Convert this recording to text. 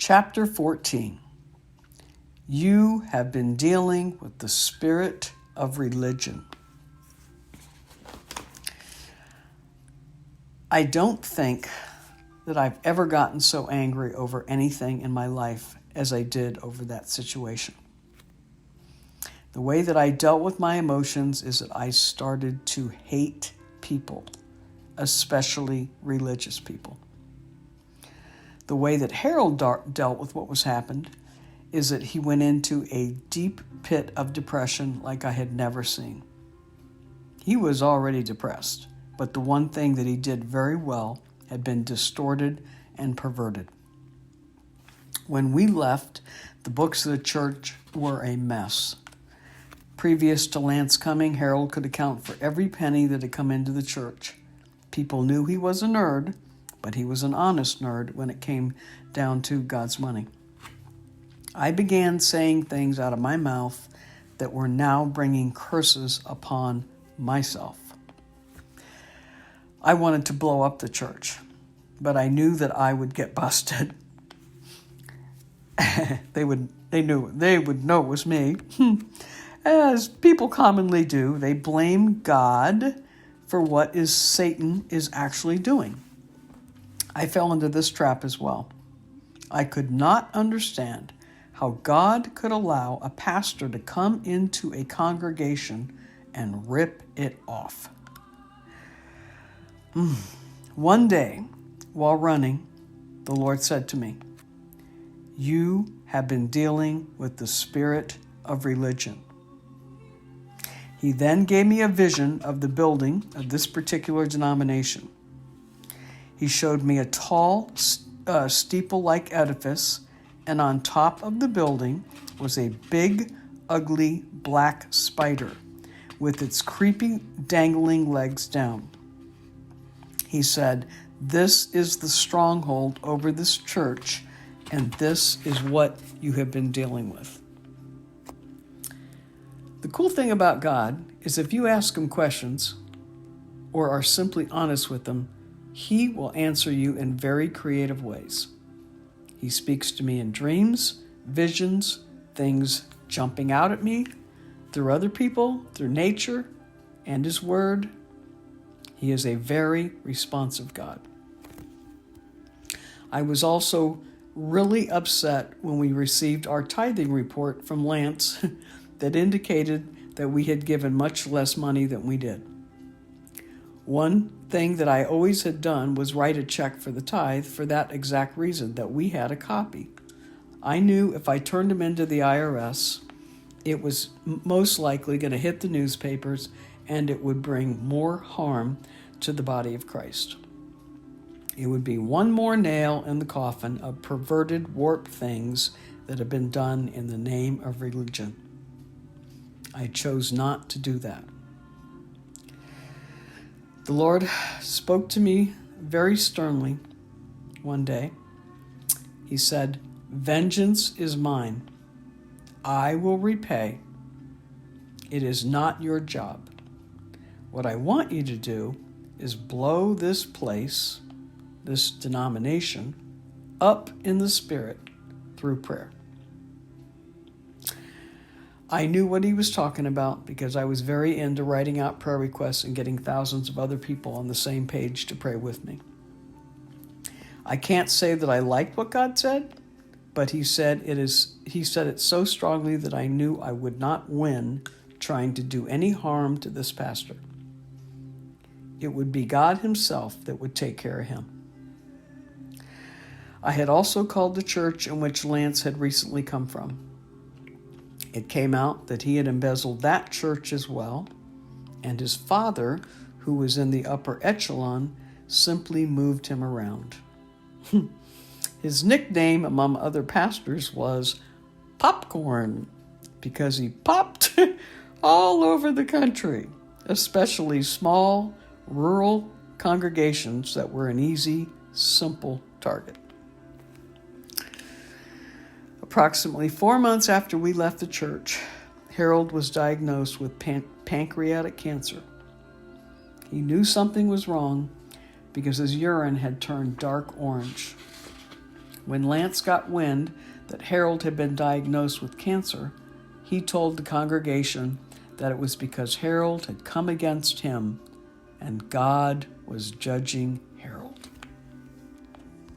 Chapter 14. You have been dealing with the spirit of religion. I don't think that I've ever gotten so angry over anything in my life as I did over that situation. The way that I dealt with my emotions is that I started to hate people, especially religious people. The way that Harold dealt with what was happened is that he went into a deep pit of depression like I had never seen. He was already depressed, but the one thing that he did very well had been distorted and perverted. When we left, the books of the church were a mess. Previous to Lance coming, Harold could account for every penny that had come into the church. People knew he was a nerd, but he was an honest nerd when it came down to God's money. I began saying things out of my mouth that were now bringing curses upon myself. I wanted to blow up the church, but I knew that I would get busted. They would know it was me. As people commonly do, they blame God for what Satan is actually doing. I fell into this trap as well. I could not understand how God could allow a pastor to come into a congregation and rip it off. One day, while running, the Lord said to me, "You have been dealing with the spirit of religion." He then gave me a vision of the building of this particular denomination. He showed me a tall, steeple-like edifice, and on top of the building was a big, ugly black spider with its creepy, dangling legs down. He said, "This is the stronghold over this church, and this is what you have been dealing with." The cool thing about God is if you ask him questions or are simply honest with him, he will answer you in very creative ways. He speaks to me in dreams, visions, things jumping out at me, through other people, through nature, and his word. He is a very responsive God. I was also really upset when we received our tithing report from Lance that indicated that we had given much less money than we did. One thing that I always had done was write a check for the tithe for that exact reason, that we had a copy. I knew if I turned them into the IRS, it was most likely going to hit the newspapers and it would bring more harm to the body of Christ. It would be one more nail in the coffin of perverted, warped things that have been done in the name of religion. I chose not to do that. The Lord spoke to me very sternly one day. He said, "Vengeance is mine. I will repay. It is not your job. What I want you to do is blow this place, this denomination, up in the spirit through prayer." I knew what he was talking about because I was very into writing out prayer requests and getting thousands of other people on the same page to pray with me. I can't say that I liked what God said, but he said it so strongly that I knew I would not win trying to do any harm to this pastor. It would be God himself that would take care of him. I had also called the church in which Lance had recently come from. It came out that he had embezzled that church as well, and his father, who was in the upper echelon, simply moved him around. His nickname among other pastors was Popcorn, because he popped all over the country, especially small, rural congregations that were an easy, simple target. Approximately 4 months after we left the church, Harold was diagnosed with pancreatic cancer. He knew something was wrong because his urine had turned dark orange. When Lance got wind that Harold had been diagnosed with cancer, he told the congregation that it was because Harold had come against him and God was judging